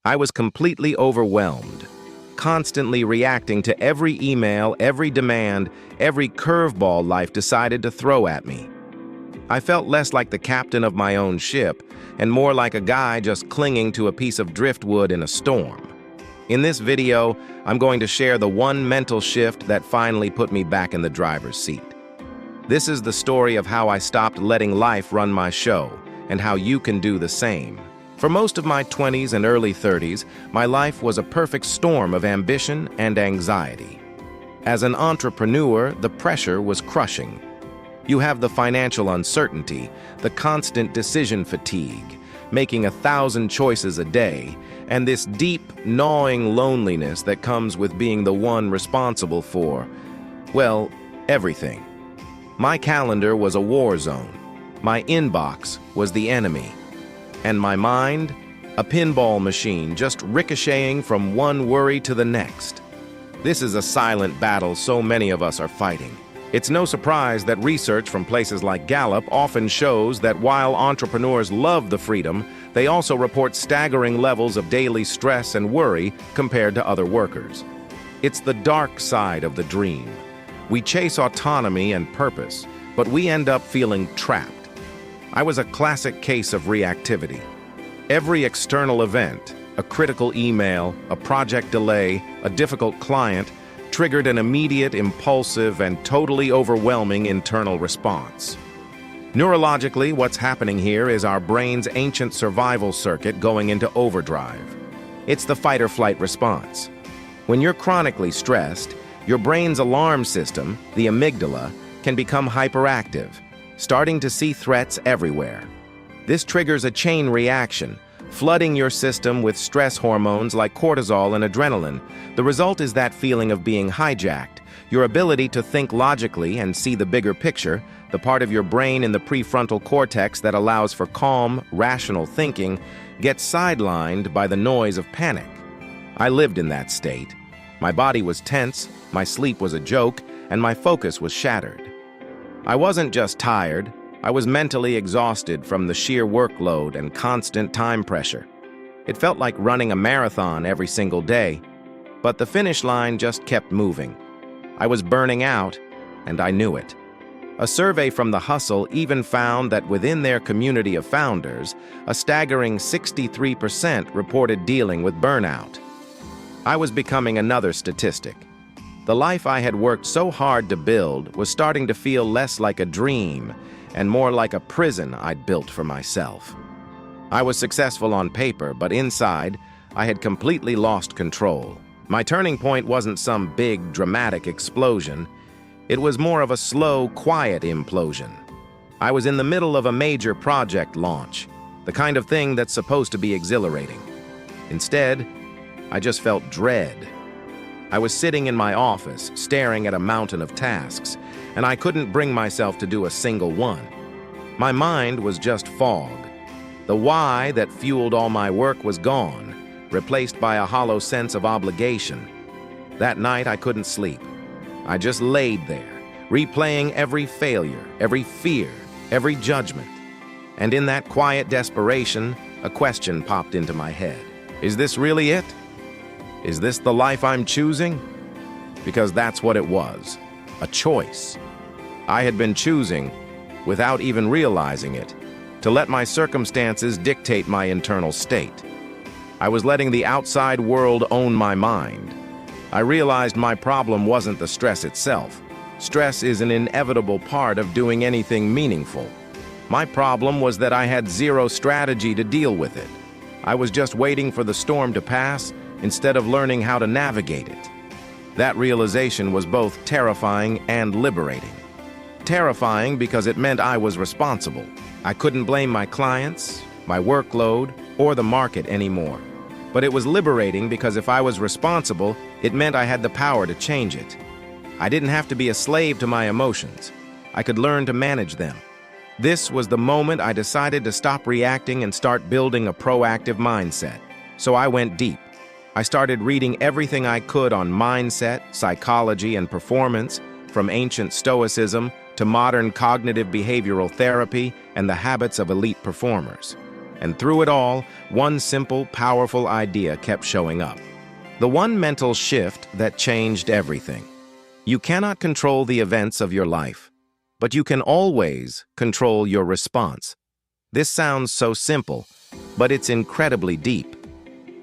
I was completely overwhelmed, constantly reacting to every email, every demand, every curveball life decided to throw at me. I felt less like the captain of my own ship and more like a guy just clinging to a piece of driftwood in a storm. In this video, I'm going to share the one mental shift that finally put me back in the driver's seat. This is the story of how I stopped letting life run my show and how you can do the same. For most of my 20s and early 30s, my life was a perfect storm of ambition and anxiety. As an entrepreneur, the pressure was crushing. You have the financial uncertainty, the constant decision fatigue, making 1,000 choices a day, and this deep, gnawing loneliness that comes with being the one responsible for, well, everything. My calendar was a war zone. My inbox was the enemy. And my mind, a pinball machine just ricocheting from one worry to the next. This is a silent battle so many of us are fighting. It's no surprise that research from places like Gallup often shows that while entrepreneurs love the freedom, they also report staggering levels of daily stress and worry compared to other workers. It's the dark side of the dream. We chase autonomy and purpose, but we end up feeling trapped. I was a classic case of reactivity. Every external event, a critical email, a project delay, a difficult client, triggered an immediate, impulsive, and totally overwhelming internal response. Neurologically, what's happening here is our brain's ancient survival circuit going into overdrive. It's the fight-or-flight response. When you're chronically stressed, your brain's alarm system, the amygdala, can become hyperactive, starting to see threats everywhere. This triggers a chain reaction, flooding your system with stress hormones like cortisol and adrenaline. The result is that feeling of being hijacked. Your ability to think logically and see the bigger picture, the part of your brain in the prefrontal cortex that allows for calm, rational thinking, gets sidelined by the noise of panic. I lived in that state. My body was tense, my sleep was a joke, and my focus was shattered. I wasn't just tired, I was mentally exhausted from the sheer workload and constant time pressure. It felt like running a marathon every single day, but the finish line just kept moving. I was burning out, and I knew it. A survey from The Hustle even found that within their community of founders, a staggering 63% reported dealing with burnout. I was becoming another statistic. The life I had worked so hard to build was starting to feel less like a dream and more like a prison I'd built for myself. I was successful on paper, but inside, I had completely lost control. My turning point wasn't some big, dramatic explosion. It was more of a slow, quiet implosion. I was in the middle of a major project launch, the kind of thing that's supposed to be exhilarating. Instead, I just felt dread. I was sitting in my office, staring at a mountain of tasks, and I couldn't bring myself to do a single one. My mind was just fog. The why that fueled all my work was gone, replaced by a hollow sense of obligation. That night, I couldn't sleep. I just laid there, replaying every failure, every fear, every judgment. And in that quiet desperation, a question popped into my head. Is this really it? Is this the life I'm choosing? Because that's what it was, a choice. I had been choosing, without even realizing it, to let my circumstances dictate my internal state. I was letting the outside world own my mind. I realized my problem wasn't the stress itself. Stress is an inevitable part of doing anything meaningful. My problem was that I had zero strategy to deal with it. I was just waiting for the storm to pass instead of learning how to navigate it. That realization was both terrifying and liberating. Terrifying because it meant I was responsible. I couldn't blame my clients, my workload, or the market anymore. But it was liberating because if I was responsible, it meant I had the power to change it. I didn't have to be a slave to my emotions. I could learn to manage them. This was the moment I decided to stop reacting and start building a proactive mindset. So I went deep. I started reading everything I could on mindset, psychology, and performance, from ancient Stoicism to modern cognitive behavioral therapy and the habits of elite performers. And through it all, one simple, powerful idea kept showing up. The one mental shift that changed everything. You cannot control the events of your life, but you can always control your response. This sounds so simple, but it's incredibly deep.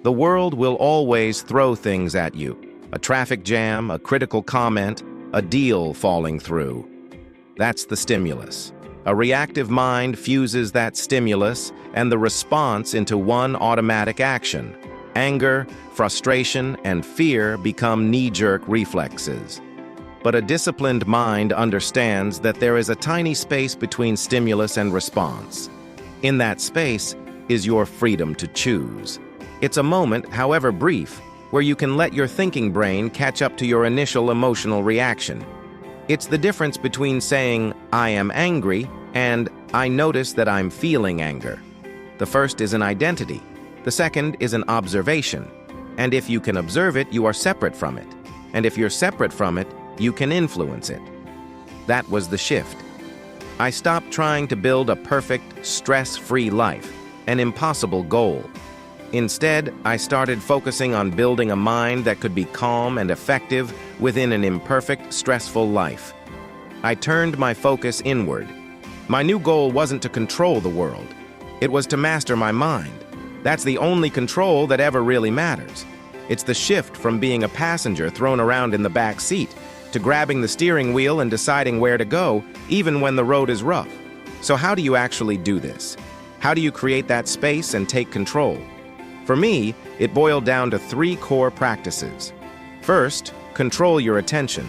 The world will always throw things at you. A traffic jam, a critical comment, a deal falling through. That's the stimulus. A reactive mind fuses that stimulus and the response into one automatic action. Anger, frustration, and fear become knee-jerk reflexes. But a disciplined mind understands that there is a tiny space between stimulus and response. In that space is your freedom to choose. It's a moment, however brief, where you can let your thinking brain catch up to your initial emotional reaction. It's the difference between saying, "I am angry," and "I notice that I'm feeling anger." The first is an identity. The second is an observation. And if you can observe it, you are separate from it. And if you're separate from it, you can influence it. That was the shift. I stopped trying to build a perfect, stress-free life, an impossible goal. Instead, I started focusing on building a mind that could be calm and effective within an imperfect, stressful life. I turned my focus inward. My new goal wasn't to control the world. It was to master my mind. That's the only control that ever really matters. It's the shift from being a passenger thrown around in the back seat to grabbing the steering wheel and deciding where to go, even when the road is rough. So how do you actually do this? How do you create that space and take control? For me, it boiled down to 3 core practices. First, control your attention.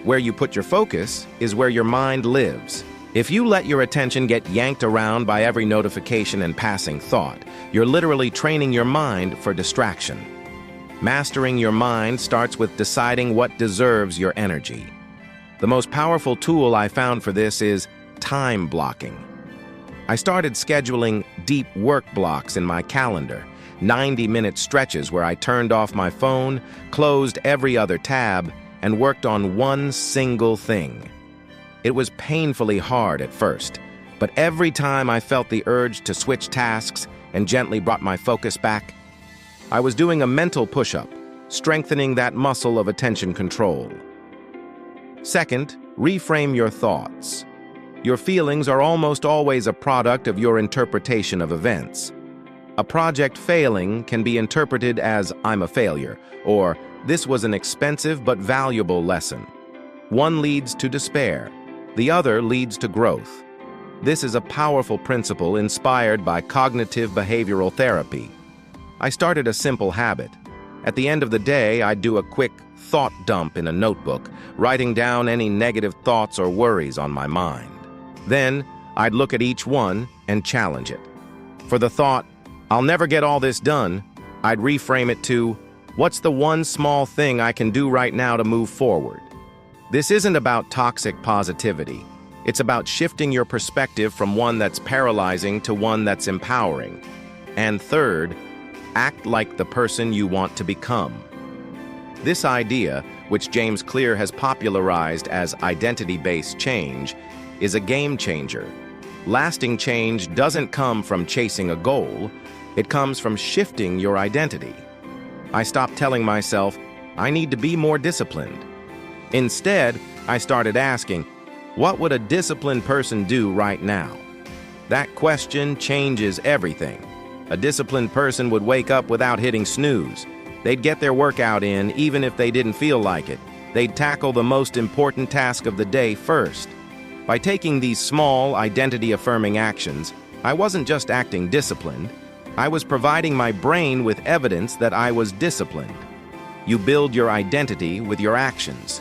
Where you put your focus is where your mind lives. If you let your attention get yanked around by every notification and passing thought, you're literally training your mind for distraction. Mastering your mind starts with deciding what deserves your energy. The most powerful tool I found for this is time blocking. I started scheduling deep work blocks in my calendar, 90-minute stretches where I turned off my phone, closed every other tab, and worked on one single thing. It was painfully hard at first, but every time I felt the urge to switch tasks and gently brought my focus back, I was doing a mental push-up, strengthening that muscle of attention control. Second, reframe your thoughts. Your feelings are almost always a product of your interpretation of events. A project failing can be interpreted as "I'm a failure," or "this was an expensive but valuable lesson." One leads to despair. The other leads to growth. This is a powerful principle inspired by cognitive behavioral therapy. I started a simple habit. At the end of the day, I'd do a quick thought dump in a notebook, writing down any negative thoughts or worries on my mind. Then, I'd look at each one and challenge it. For the thought, "I'll never get all this done," I'd reframe it to, "What's the one small thing I can do right now to move forward?" This isn't about toxic positivity. It's about shifting your perspective from one that's paralyzing to one that's empowering. And third, act like the person you want to become. This idea, which James Clear has popularized as identity-based change, is a game changer. Lasting change doesn't come from chasing a goal. It comes from shifting your identity. I stopped telling myself, "I need to be more disciplined." Instead, I started asking, what would a disciplined person do right now? That question changes everything. A disciplined person would wake up without hitting snooze. They'd get their workout in even if they didn't feel like it. They'd tackle the most important task of the day first. By taking these small, identity-affirming actions, I wasn't just acting disciplined. I was providing my brain with evidence that I was disciplined. You build your identity with your actions.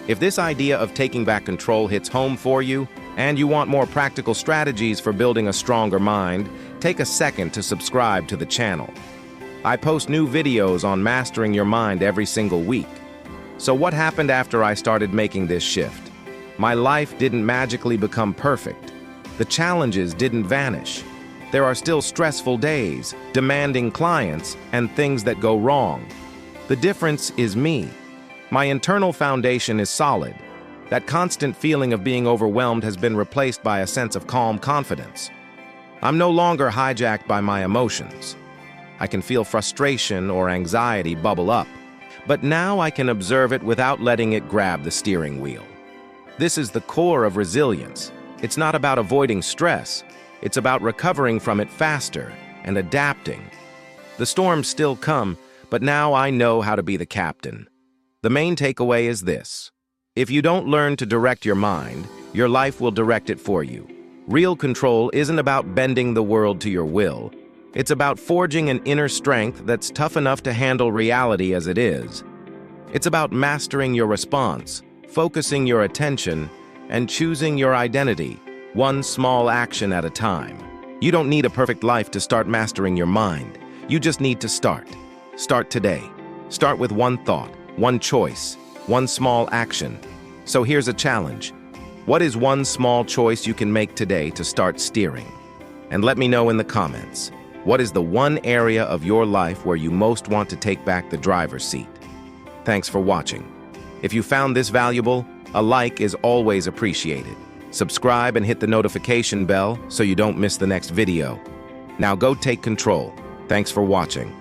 If this idea of taking back control hits home for you, and you want more practical strategies for building a stronger mind, take a second to subscribe to the channel. I post new videos on mastering your mind every single week. So what happened after I started making this shift? My life didn't magically become perfect. The challenges didn't vanish. There are still stressful days, demanding clients, and things that go wrong. The difference is me. My internal foundation is solid. That constant feeling of being overwhelmed has been replaced by a sense of calm confidence. I'm no longer hijacked by my emotions. I can feel frustration or anxiety bubble up, but now I can observe it without letting it grab the steering wheel. This is the core of resilience. It's not about avoiding stress. It's about recovering from it faster and adapting. The storms still come, but now I know how to be the captain. The main takeaway is this: if you don't learn to direct your mind, your life will direct it for you. Real control isn't about bending the world to your will. It's about forging an inner strength that's tough enough to handle reality as it is. It's about mastering your response, focusing your attention, and choosing your identity, one small action at a time. You don't need a perfect life to start mastering your mind. You just need to start. Start today. Start with one thought, one choice, one small action. So here's a challenge. What is one small choice you can make today to start steering? And let me know in the comments. What is the one area of your life where you most want to take back the driver's seat? Thanks for watching. If you found this valuable, a like is always appreciated. Subscribe and hit the notification bell so you don't miss the next video. Now go take control. Thanks for watching.